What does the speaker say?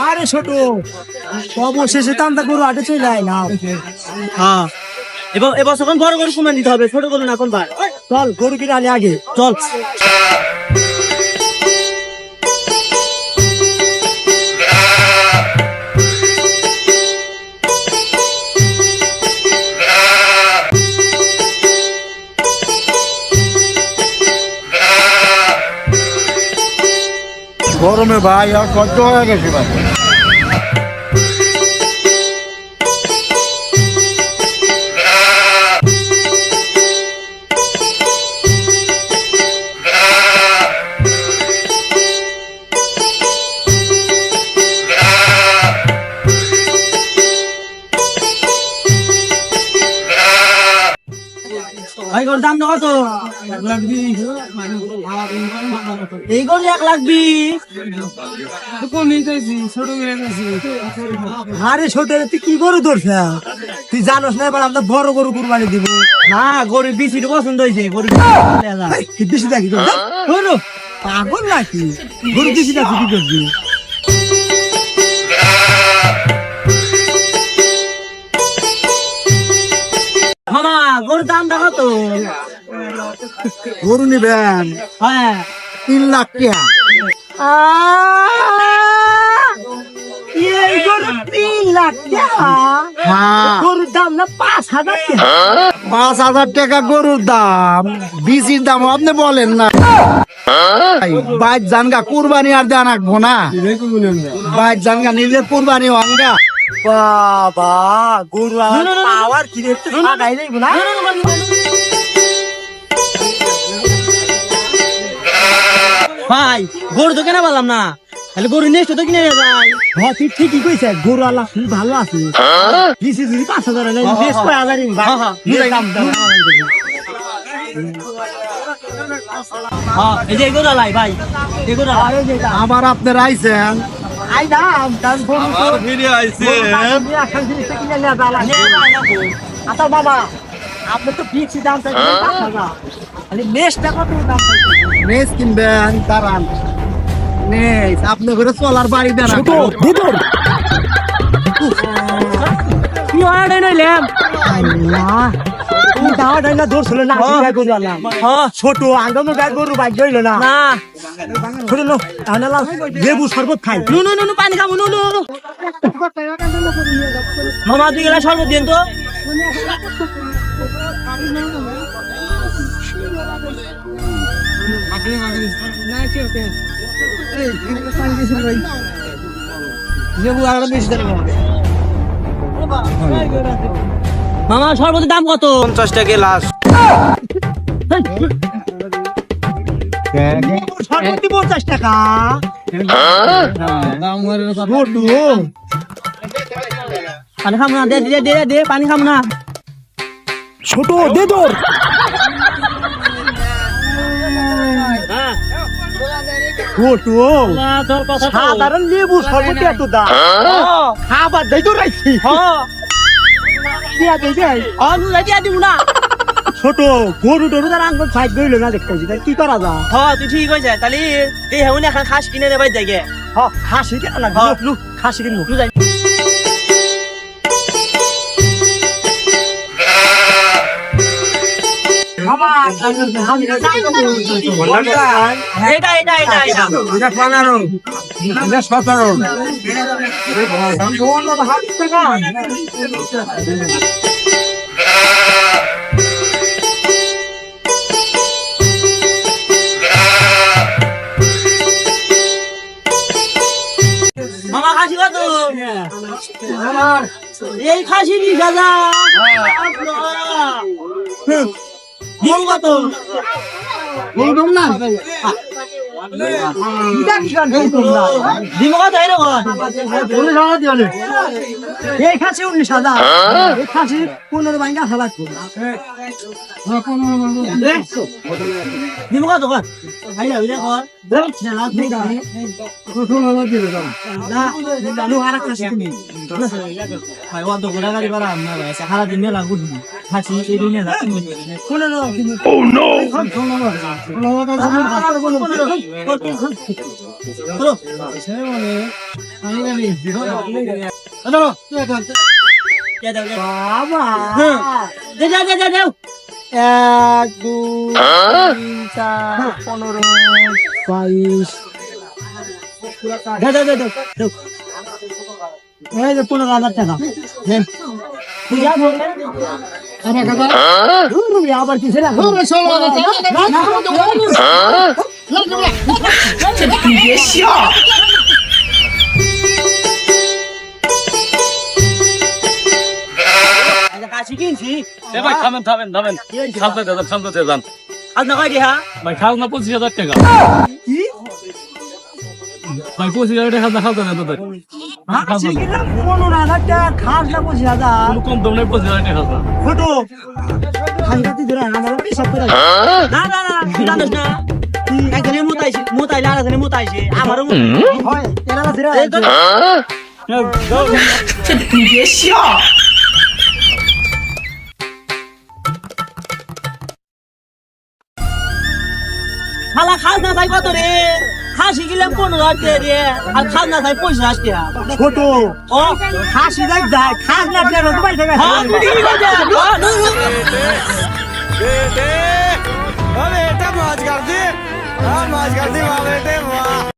আরে ছোট অবশেষে তান্তা গরু হাটে চলে আইলাম। হ্যাঁ এবার এখন বড় গরু কমে নিতে হবে, ছোট গরু না কোন ভাই। চল গরু কিনে আনি আগে চল। গরমে ভাই আর সহ্য হয়ে গেছে ভাই। ভাই গরুর দাম কত? এই গরু 1,20,000। আরে ছোট তুই কি গরু ধরছ? তুই জানোস না এবার আমরা বড় গরু কুরবানি দিব। না গরু বেশি পছন্দ হয়েছে, গরু বেশি দেখি তো গরু পাগল নাকি? গরু বেশি দেখি কি করবি? মামা গরুর দাম কত? গরু নিবেন হ্যাঁ 3 লাখ টাকা। এই গরু 3 লাখ টাকা? গরুর দাম না 5,000 টাকা? 5,000 টাকা গরুর দাম, বিচির দাম আপনি বলেন না। বাইর জানগা কুরবানি আর দেন রাখবো না, বাইর জানগা নিজের কুরবানি হনগা। বাবা গরু পাওয়ার কি দেখতে ফাটাই যাইব না? ভাই গরু তো কেনা পারলাম না, তাহলে গরু নেক্সট তো কিনে যায়। হ্যাঁ তুই ঠিকই কইছে, গরু আল্লাহ খুব ভালো আছে। বেশি যদি 5,000 নেই বেশ কয় হাজারই এই যে গরু লাই ভাই, এই গরু আবার আপনার আইছেন আইলাম কাজ গরু তো ফিরে আইছে। আচ্ছা বাবা আপনি তো ফিক্সড দাম চাইছেন 5,000, খালি মেশটা কত দাম চাইছেন? মেজ কিনবেন দাঁড়ান। মেজ আপনি করে চলার বাড়ি দেন। কি হয় নইলাম আল্লাহ তুমি দাওয়া ডাইলা দৌড় ছিল না? গরু আনলাম ছোট আঙ্গামো ব্যাগ গরু বাইক গইল না। না ছোট নো তাহলে লেবু শরবত খাই। নো পানি খাবো নো। মামা 2 গ্লাস শরবত দিন তো। লেবু আর বেশি দেন মামা শরবতের দাম কত? 50 টাকা গ্লাস। শরবত 50 টাকা? পানি খাবো না, দে পানি খাবো না। ছোট দে তোর সাধারণ লেবু শরবত এত দাম? খাবার দেই তো রাখছি। ছোট গরু টরু তার আঙ্গুল সাইড গইল না দেখতেছি, কি করা যা? তুই ঠিক হয়ে যায় তাহলে এই হেউন এখন খাস কিনে নেবাই যাই। খাসি কেন লাগবে? খাসি কিনবো। এটা 17 মামা খাসি কত? এই খাসি 20,000। দিম কত বলবেন না দিম কত এরকম এই খাসি 19,000 এই খাসি 15 ভাঙ্গা ফেলা দিম কত কর ভাই না ওইটা কর জানো আর খাসি তুমি ভাই ও তো গোড়া গাড়ি বাড়া না ভাই সারা দিন মেলা গুড খাসি এই দিনে না 15 ও নো বাবা দে দে দে দে 1 2 3 4 15 22 দে দে দে দে এই যে 15,000 টাকা তুই যা বললে আরে কাকা আবার কিসে রাখো কাশি কিনছি এ ভাই থামেন থামেন থামেন শান্ত যান আজ না কই দিয়া ভাই খাও না 25,000 টাকা ভাই 25,000 টাকা খাও না দাদা হাসি কিনা 15,000 টাকা খাস না 25,000 কম দাম নাই 25,000 টাকা খাও ফটো খাইতে ধরে আমার হিসাব করে না না না জানিস না একজনে মুতাইছে আর একজনে মুতাইছে আমারও হয় এরা ধরে শালা খাস না তাই কত রে খাসি গেলাম 15,000 টাকা রে আর খাস না তাই 25,000 টাকা ছোট ও হাসি দেখ যায় খাস না টাকা তো পাইছে হ্যাঁ তুই কি করছিস बेटे ओ बेटा मौज कर दी हाँ मौज कर दी वाह बेटे